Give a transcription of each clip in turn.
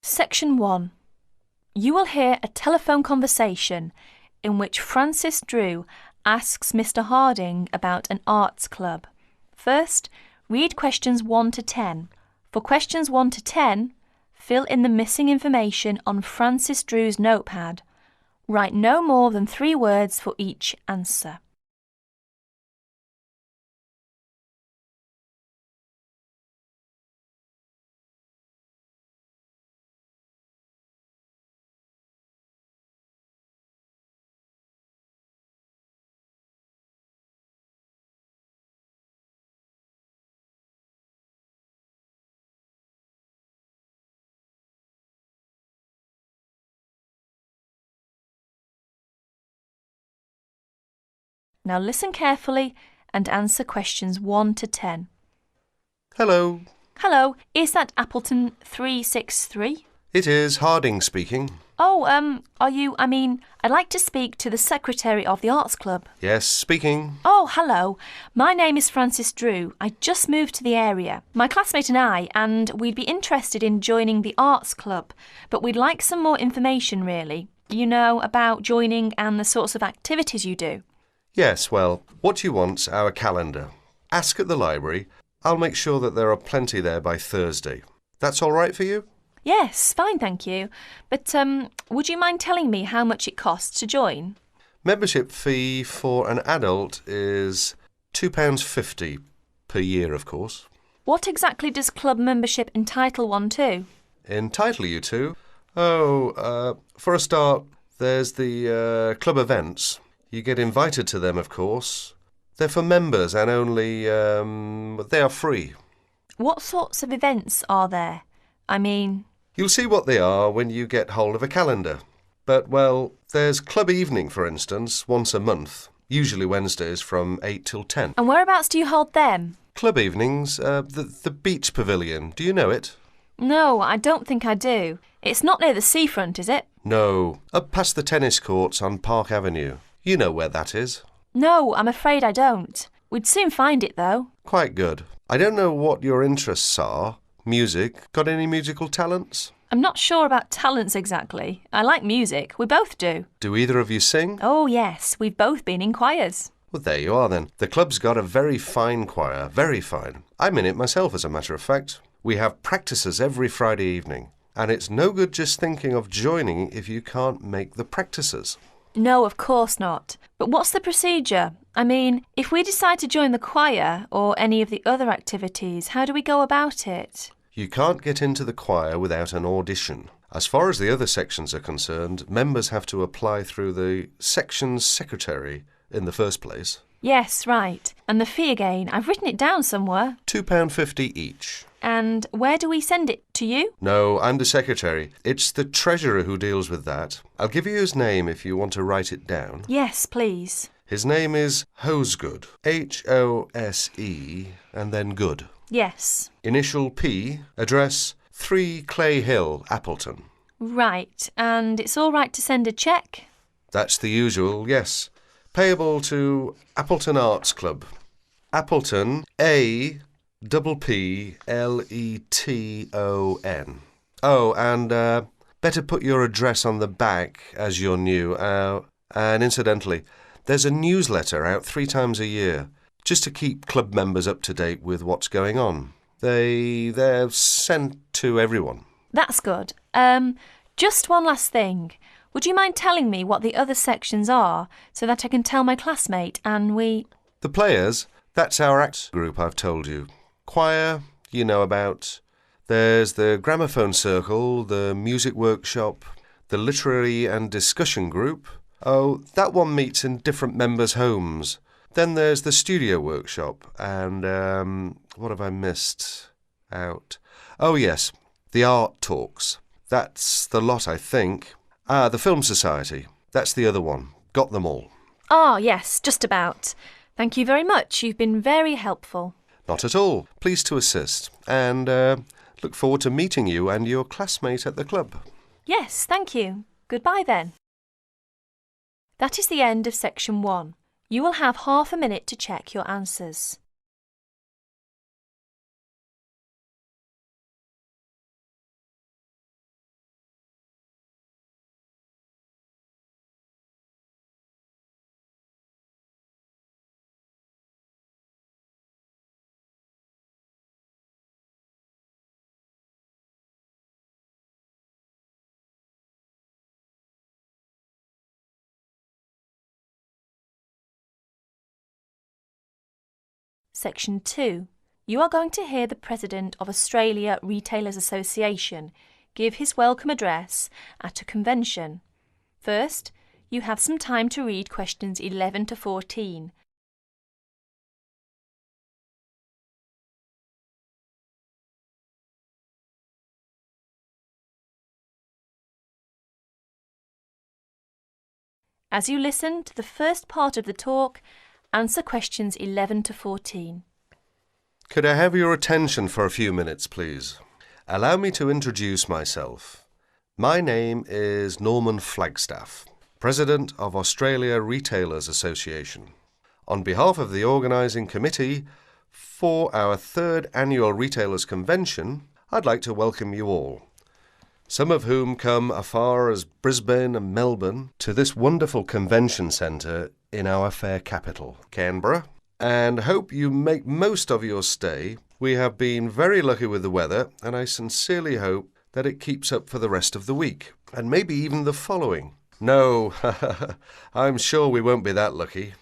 Section 1. You will hear a telephone conversation in which Francis Drew asks Mr. Harding about an arts club. First, read questions 1 to 10. For questions 1 to 10, fill in the missing information on Francis Drew's notepad. Write no more than 3 words for each answer. Now listen carefully and answer questions 1 to 10. Hello. Hello, is that Appleton 363? It is Harding speaking. Oh, I'd like to speak to the secretary of the arts club. Yes, speaking. Oh, hello. My name is Francis Drew. I just moved to the area. My classmate and we'd be interested in joining the arts club, but we'd like some more information, really. You know, about joining and the sorts of activities you do. Yes, well, what you want's our calendar. Ask at the library. I'll make sure that there are plenty there by Thursday. That's all right for you? Yes, fine, thank you. But would you mind telling me how much it costs to join? Membership fee for an adult is £2.50 per year, of course. What exactly does club membership entitle one to? Entitle you to? For a start, there's the club events. You get invited to them, of course. They're for members and only, they are free. What sorts of events are there? You'll see what they are when you get hold of a calendar. But, well, there's club evening, for instance, once a month, usually Wednesdays from 8 till 10. And whereabouts do you hold them? Club evenings, the beach pavilion. Do you know it? No, I don't think I do. It's not near the seafront, is it? No, up past the tennis courts on Park Avenue. You know where that is. No, I'm afraid I don't. We'd soon find it, though. Quite good. I don't know what your interests are. Music. Got any musical talents? I'm not sure about talents exactly. I like music. We both do. Do either of you sing? Oh, yes. We've both been in choirs. Well, there you are then. The club's got a very fine choir. Very fine. I'm in it myself, as a matter of fact. We have practices every Friday evening. And it's no good just thinking of joining if you can't make the practices. No, of course not. But what's the procedure? If we decide to join the choir or any of the other activities, how do we go about it? You can't get into the choir without an audition. As far as the other sections are concerned, members have to apply through the section's secretary in the first place. Yes, right. And the fee again, I've written it down somewhere. £2.50 each. And where do we send it? To you? No, I'm the secretary. It's the treasurer who deals with that. I'll give you his name if you want to write it down. Yes, please. His name is Hosegood. Hose and then Good. Yes. Initial P, address 3 Clay Hill, Appleton. Right, and it's all right to send a cheque? That's the usual, yes. Payable to Appleton Arts Club. Appleton, Appleton. Oh, and better put your address on the back as you're new. And incidentally, there's a newsletter out 3 times a year, just to keep club members up to date with what's going on. They're sent to everyone. That's good. Just one last thing. Would you mind telling me what the other sections are so that I can tell my classmate and we... The players, that's our act group I've told you. Choir, you know about. There's the gramophone circle, the music workshop, the literary and discussion group. Oh, that one meets in different members' homes. Then there's the studio workshop and, what have I missed out? Oh, yes, the art talks. That's the lot, I think. The Film Society. That's the other one. Got them all. Ah, yes, just about. Thank you very much. You've been very helpful. Not at all. Pleased to assist. And look forward to meeting you and your classmate at the club. Yes, thank you. Goodbye then. That is the end of section 1. You will have half a minute to check your answers. Section 2. You are going to hear the President of Australia Retailers Association give his welcome address at a convention. First, you have some time to read questions 11 to 14. As you listen to the first part of the talk, answer questions 11 to 14. Could I have your attention for a few minutes, please? Allow me to introduce myself. My name is Norman Flagstaff, President of Australia Retailers Association. On behalf of the organising committee for our third annual Retailers Convention, I'd like to welcome you all, some of whom come afar as Brisbane and Melbourne to this wonderful convention centre in our fair capital, Canberra, and hope you make most of your stay. We have been very lucky with the weather, and I sincerely hope that it keeps up for the rest of the week, and maybe even the following. No, I'm sure we won't be that lucky.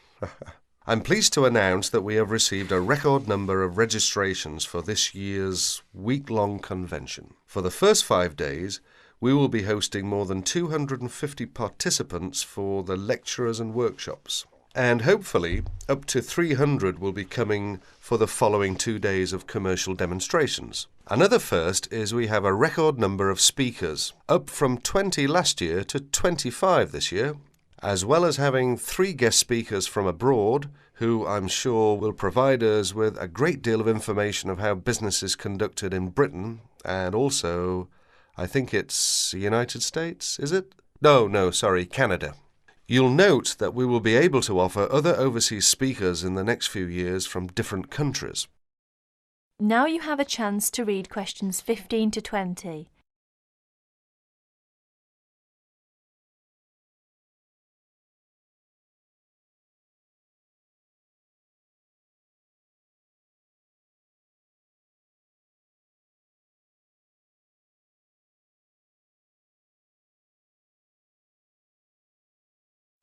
I'm pleased to announce that we have received a record number of registrations for this year's week-long convention. For the first 5 days, we will be hosting more than 250 participants for the lecturers and workshops. And hopefully, up to 300 will be coming for the following 2 days of commercial demonstrations. Another first is we have a record number of speakers, up from 20 last year to 25 this year, as well as having 3 guest speakers from abroad, who I'm sure will provide us with a great deal of information of how business is conducted in Britain, and also, I think it's the United States, is it? No, Canada. You'll note that we will be able to offer other overseas speakers in the next few years from different countries. Now you have a chance to read questions 15 to 20.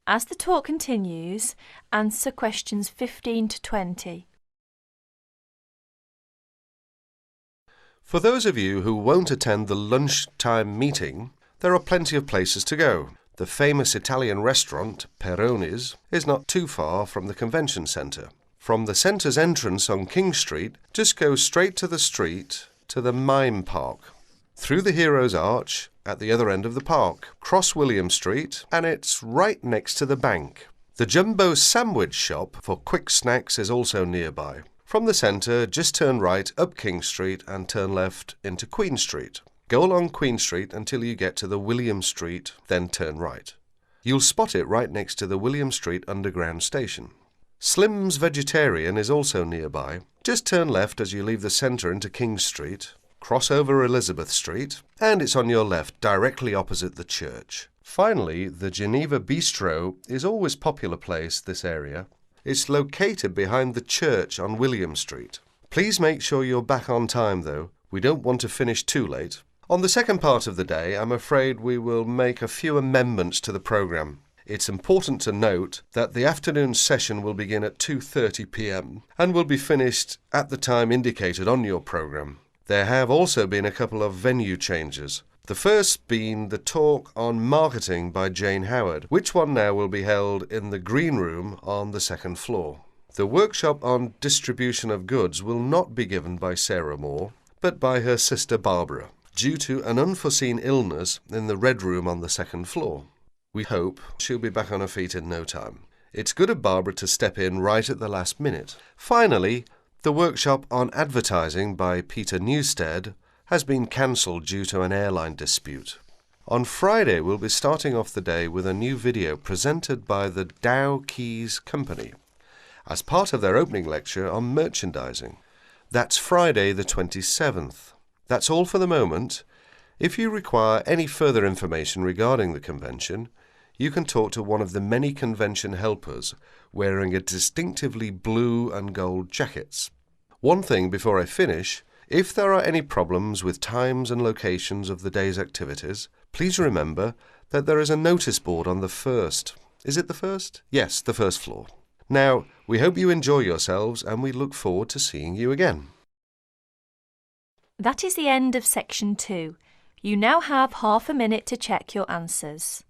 As the talk continues, answer questions 15 to 20. For those of you who won't attend the lunchtime meeting, there are plenty of places to go. The famous Italian restaurant, Peroni's, is not too far from the convention centre. From the centre's entrance on King Street, just go straight to the street to the Mime Park. Through the Heroes Arch, at the other end of the park, cross William Street, and it's right next to the bank. The Jumbo Sandwich Shop for quick snacks is also nearby. From the centre, just turn right up King Street and turn left into Queen Street. Go along Queen Street until you get to the William Street, then turn right. You'll spot it right next to the William Street Underground station. Slim's Vegetarian is also nearby. Just turn left as you leave the centre into King Street. Cross over Elizabeth Street, and it's on your left, directly opposite the church. Finally, the Geneva Bistro is always a popular place, this area. It's located behind the church on William Street. Please make sure you're back on time, though. We don't want to finish too late. On the second part of the day, I'm afraid we will make a few amendments to the programme. It's important to note that the afternoon session will begin at 2:30 p.m. and will be finished at the time indicated on your programme. There have also been a couple of venue changes. The first being the talk on marketing by Jane Howard, which one now will be held in the green room on the second floor. The workshop on distribution of goods will not be given by Sarah Moore, but by her sister Barbara, due to an unforeseen illness in the red room on the second floor. We hope she'll be back on her feet in no time. It's good of Barbara to step in right at the last minute. Finally, the workshop on advertising by Peter Newstead has been cancelled due to an airline dispute. On Friday, we'll be starting off the day with a new video presented by the Dow Keys Company as part of their opening lecture on merchandising. That's Friday the 27th. That's all for the moment. If you require any further information regarding the convention, you can talk to one of the many convention helpers wearing a distinctively blue and gold jackets. One thing before I finish, if there are any problems with times and locations of the day's activities, please remember that there is a notice board on the first. Is it the first? Yes, the first floor. Now, we hope you enjoy yourselves and we look forward to seeing you again. That is the end of section 2. You now have half a minute to check your answers.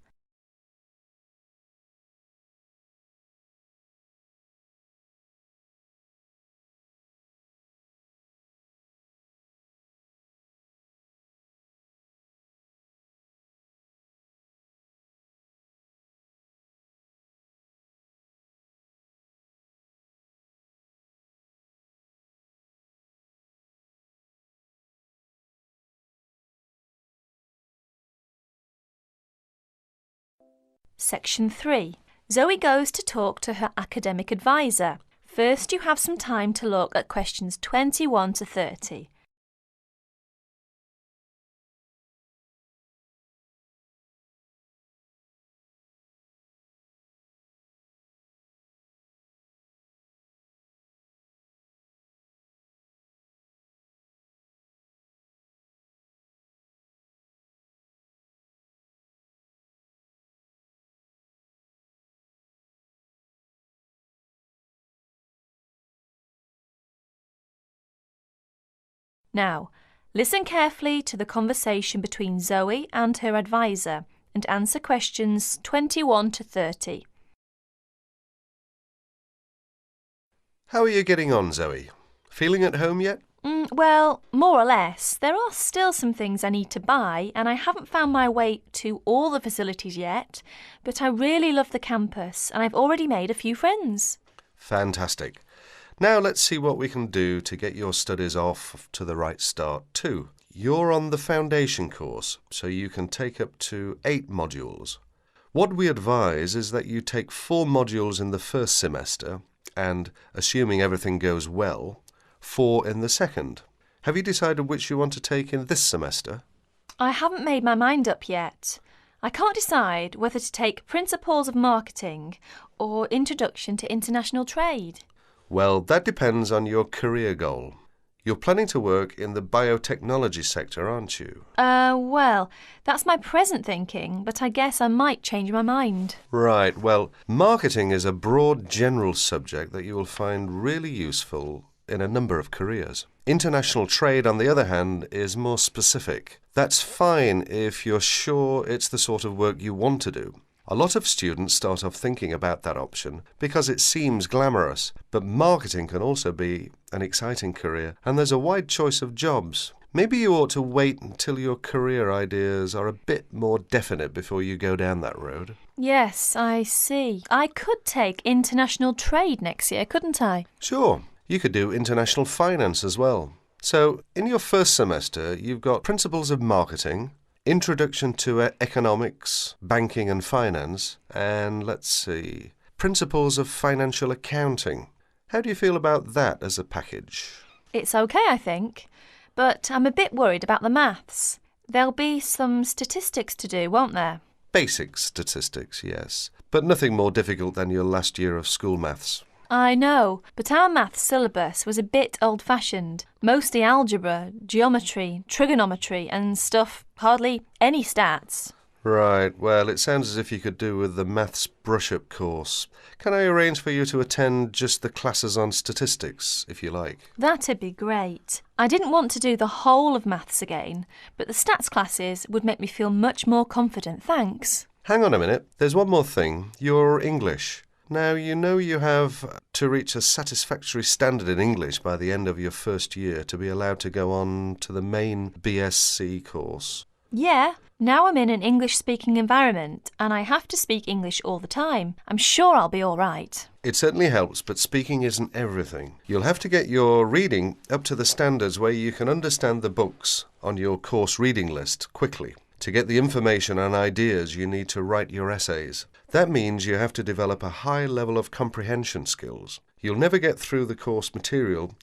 Section 3. Zoe goes to talk to her academic advisor. First, you have some time to look at questions 21 to 30. Now, listen carefully to the conversation between Zoe and her advisor and answer questions 21 to 30. How are you getting on, Zoe? Feeling at home yet? Well, more or less. There are still some things I need to buy, and I haven't found my way to all the facilities yet, but I really love the campus, and I've already made a few friends. Fantastic. Now let's see what we can do to get your studies off to the right start too. You're on the foundation course, so you can take up to 8 modules. What we advise is that you take 4 modules in the first semester and, assuming everything goes well, 4 in the second. Have you decided which you want to take in this semester? I haven't made my mind up yet. I can't decide whether to take Principles of Marketing or Introduction to International Trade. Well, that depends on your career goal. You're planning to work in the biotechnology sector, aren't you? Well, that's my present thinking, but I guess I might change my mind. Right, well, marketing is a broad general subject that you will find really useful in a number of careers. International trade, on the other hand, is more specific. That's fine if you're sure it's the sort of work you want to do. A lot of students start off thinking about that option because it seems glamorous, but marketing can also be an exciting career, and there's a wide choice of jobs. Maybe you ought to wait until your career ideas are a bit more definite before you go down that road. Yes, I see. I could take International Trade next year, couldn't I? Sure. You could do international finance as well. So, in your first semester, you've got Principles of Marketing, Introduction to Economics, Banking and Finance, and let's see, Principles of Financial Accounting. How do you feel about that as a package? It's okay, I think, but I'm a bit worried about the maths. There'll be some statistics to do, won't there? Basic statistics, yes, but nothing more difficult than your last year of school maths. I know, but our maths syllabus was a bit old-fashioned. Mostly algebra, geometry, trigonometry and stuff, hardly any stats. Right, well, it sounds as if you could do with the maths brush-up course. Can I arrange for you to attend just the classes on statistics, if you like? That'd be great. I didn't want to do the whole of maths again, but the stats classes would make me feel much more confident, thanks. Hang on a minute, there's one more thing. Your English. Now, you know you have to reach a satisfactory standard in English by the end of your first year to be allowed to go on to the main BSc course. Yeah, now I'm in an English-speaking environment and I have to speak English all the time. I'm sure I'll be all right. It certainly helps, but speaking isn't everything. You'll have to get your reading up to the standards where you can understand the books on your course reading list quickly. To get the information and ideas, you need to write your essays. That means you have to develop a high level of comprehension skills. You'll never get through the course material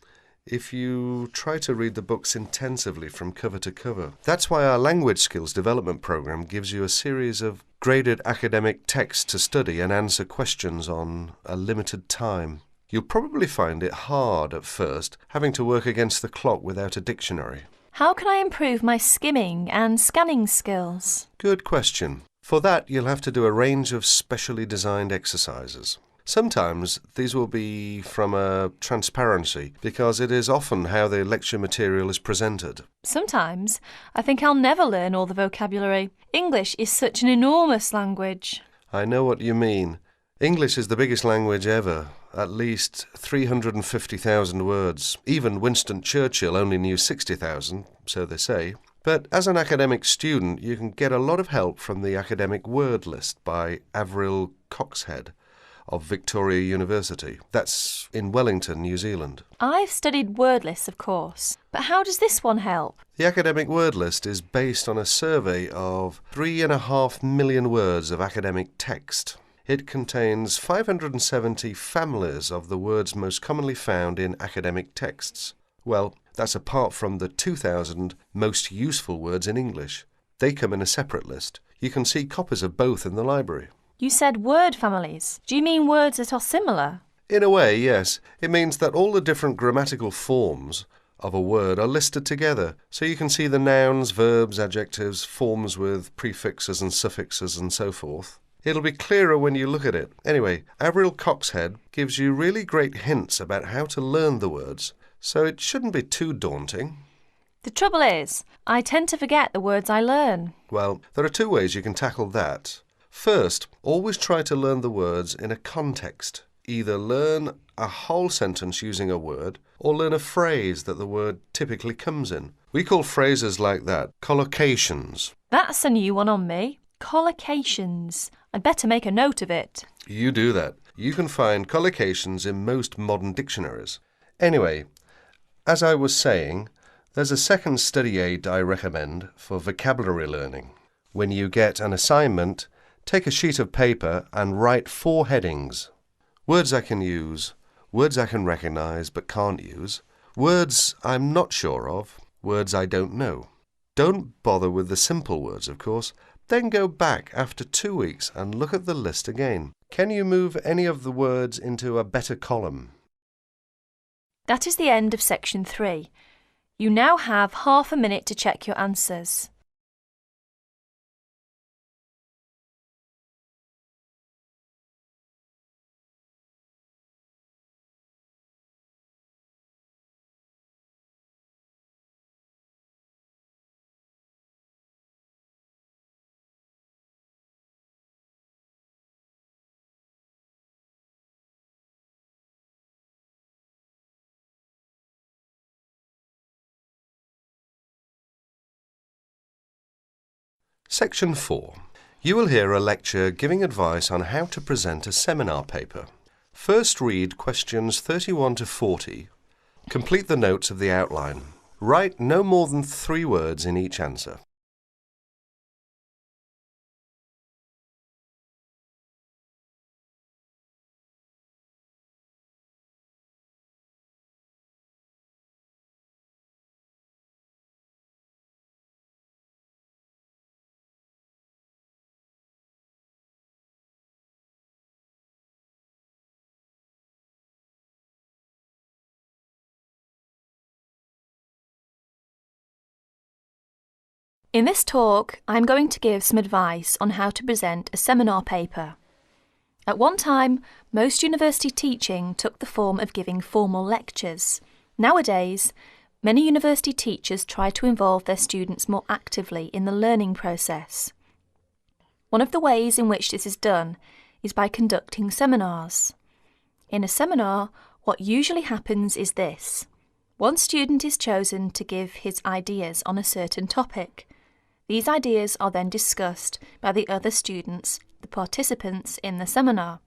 if you try to read the books intensively from cover to cover. That's why our language skills development program gives you a series of graded academic texts to study and answer questions on a limited time. You'll probably find it hard at first, having to work against the clock without a dictionary. How can I improve my skimming and scanning skills? Good question. For that, you'll have to do a range of specially designed exercises. Sometimes these will be from a transparency, because it is often how the lecture material is presented. Sometimes I think I'll never learn all the vocabulary. English is such an enormous language. I know what you mean. English is the biggest language ever, at least 350,000 words. Even Winston Churchill only knew 60,000, so they say. But as an academic student, you can get a lot of help from the academic word list by Avril Coxhead of Victoria University. That's in Wellington, New Zealand. I've studied word lists, of course, but how does this one help? The academic word list is based on a survey of 3.5 million words of academic text. It contains 570 families of the words most commonly found in academic texts. Well, that's apart from the 2,000 most useful words in English. They come in a separate list. You can see copies of both in the library. You said word families. Do you mean words that are similar? In a way, yes. It means that all the different grammatical forms of a word are listed together, so you can see the nouns, verbs, adjectives, forms with prefixes and suffixes and so forth. It'll be clearer when you look at it. Anyway, Avril Coxhead gives you really great hints about how to learn the words, so it shouldn't be too daunting. The trouble is, I tend to forget the words I learn. Well, there are two ways you can tackle that. First, always try to learn the words in a context. Either learn a whole sentence using a word, or learn a phrase that the word typically comes in. We call phrases like that collocations. That's a new one on me. Collocations. I'd better make a note of it. You do that. You can find collocations in most modern dictionaries. Anyway, as I was saying, there's a second study aid I recommend for vocabulary learning. When you get an assignment, take a sheet of paper and write 4 headings. Words I can use, words I can recognise but can't use, words I'm not sure of, words I don't know. Don't bother with the simple words, of course. Then go back after 2 weeks and look at the list again. Can you move any of the words into a better column? That is the end of section 3. You now have half a minute to check your answers. Section 4. You will hear a lecture giving advice on how to present a seminar paper. First read questions 31 to 40. Complete the notes of the outline. Write no more than 3 words in each answer. In this talk, I'm going to give some advice on how to present a seminar paper. At one time, most university teaching took the form of giving formal lectures. Nowadays, many university teachers try to involve their students more actively in the learning process. One of the ways in which this is done is by conducting seminars. In a seminar, what usually happens is this. One student is chosen to give his ideas on a certain topic. These ideas are then discussed by the other students, the participants in the seminar.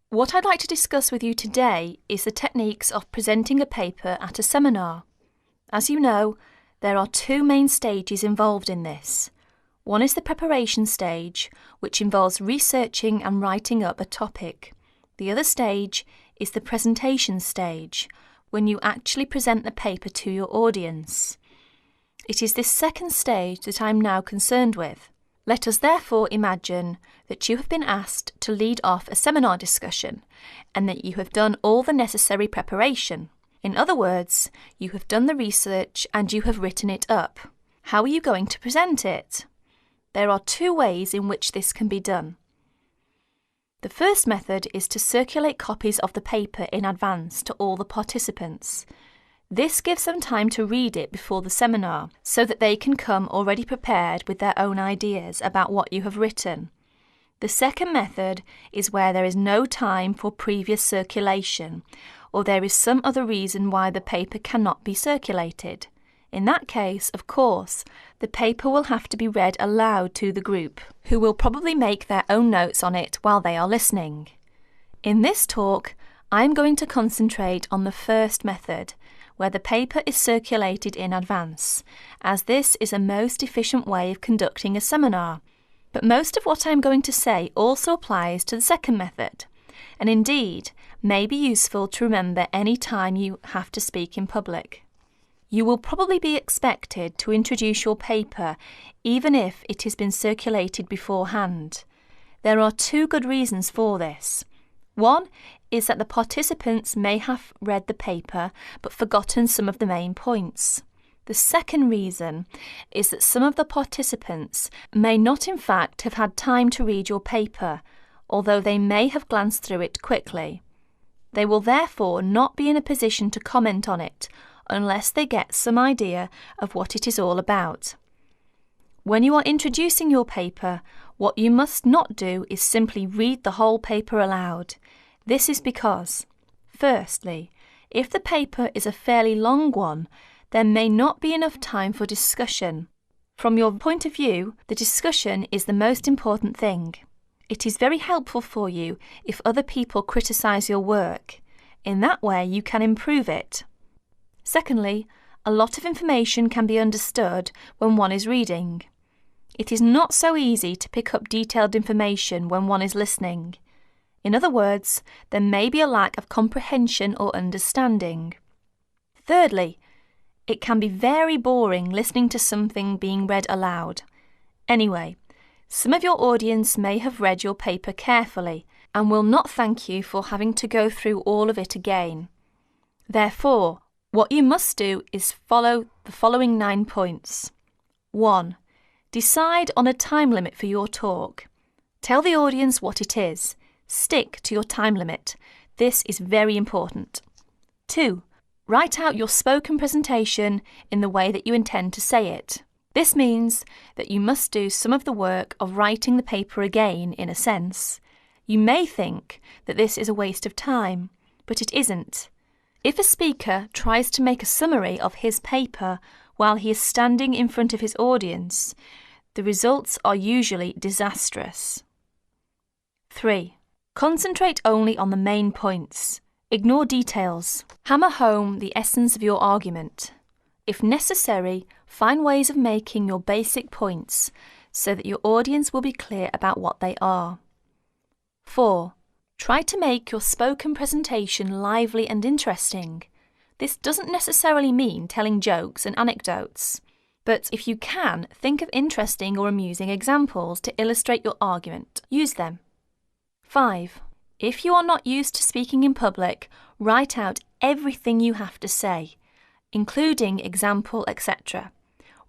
What I'd like to discuss with you today is the techniques of presenting a paper at a seminar. As you know, there are 2 main stages involved in this. One is the preparation stage, which involves researching and writing up a topic. The other stage is the presentation stage, when you actually present the paper to your audience. It is this second stage that I am now concerned with. Let us therefore imagine that you have been asked to lead off a seminar discussion and that you have done all the necessary preparation. In other words, you have done the research and you have written it up. How are you going to present it? There are 2 ways in which this can be done. The first method is to circulate copies of the paper in advance to all the participants. This gives them time to read it before the seminar, so that they can come already prepared with their own ideas about what you have written. The second method is where there is no time for previous circulation, or there is some other reason why the paper cannot be circulated. In that case, of course, the paper will have to be read aloud to the group, who will probably make their own notes on it while they are listening. In this talk, I'm going to concentrate on the first method, where the paper is circulated in advance, as this is a most efficient way of conducting a seminar. But most of what I'm going to say also applies to the second method, and indeed may be useful to remember any time you have to speak in public. You will probably be expected to introduce your paper even if it has been circulated beforehand. There are two good reasons for this. One is that the participants may have read the paper but forgotten some of the main points. The second reason is that some of the participants may not in fact have had time to read your paper, although they may have glanced through it quickly. They will therefore not be in a position to comment on it unless they get some idea of what it is all about. When you are introducing your paper, what you must not do is simply read the whole paper aloud. This is because, firstly, if the paper is a fairly long one, there may not be enough time for discussion. From your point of view, the discussion is the most important thing. It is very helpful for you if other people criticise your work. In that way, you can improve it. Secondly, a lot of information can be understood when one is reading. It is not so easy to pick up detailed information when one is listening. In other words, there may be a lack of comprehension or understanding. Thirdly, it can be very boring listening to something being read aloud. Anyway, some of your audience may have read your paper carefully and will not thank you for having to go through all of it again. Therefore, what you must do is follow the following 9 points. 1. Decide on a time limit for your talk. Tell the audience what it is. Stick to your time limit. This is very important. 2. Write out your spoken presentation in the way that you intend to say it. This means that you must do some of the work of writing the paper again, in a sense. You may think that this is a waste of time, but it isn't. If a speaker tries to make a summary of his paper while he is standing in front of his audience, the results are usually disastrous. 3. Concentrate only on the main points. Ignore details. Hammer home the essence of your argument. If necessary, find ways of making your basic points so that your audience will be clear about what they are. 4. Try to make your spoken presentation lively and interesting. This doesn't necessarily mean telling jokes and anecdotes, but if you can, think of interesting or amusing examples to illustrate your argument. Use them. 5. If you are not used to speaking in public, write out everything you have to say, including example, etc.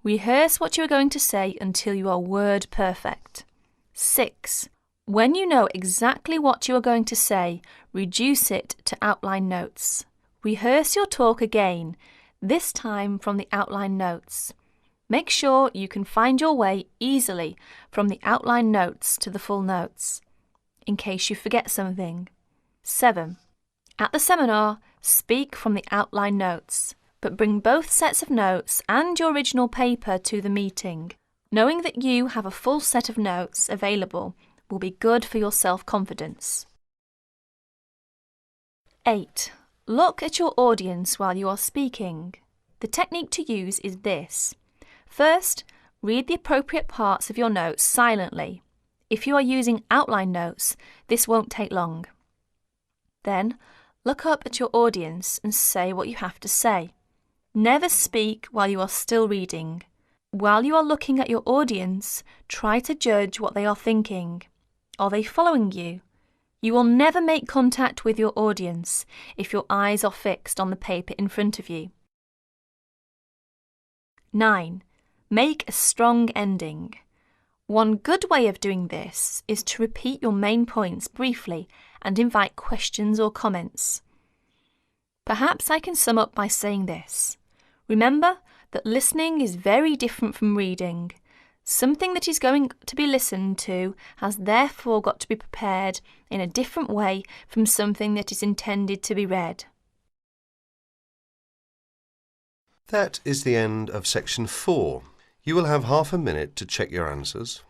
Rehearse what you are going to say until you are word perfect. 6. When you know exactly what you are going to say, reduce it to outline notes. Rehearse your talk again, this time from the outline notes. Make sure you can find your way easily from the outline notes to the full notes, in case you forget something. 7. At the seminar, speak from the outline notes, but bring both sets of notes and your original paper to the meeting. Knowing that you have a full set of notes available will be good for your self-confidence. 8. Look at your audience while you are speaking. The technique to use is this. First, read the appropriate parts of your notes silently. If you are using outline notes, this won't take long. Then, look up at your audience and say what you have to say. Never speak while you are still reading. While you are looking at your audience, try to judge what they are thinking. Are they following you? You will never make contact with your audience if your eyes are fixed on the paper in front of you. 9. Make a strong ending. One good way of doing this is to repeat your main points briefly and invite questions or comments. Perhaps I can sum up by saying this. Remember that listening is very different from reading. Something that is going to be listened to has therefore got to be prepared in a different way from something that is intended to be read. That is the end of section 4. You will have half a minute to check your answers.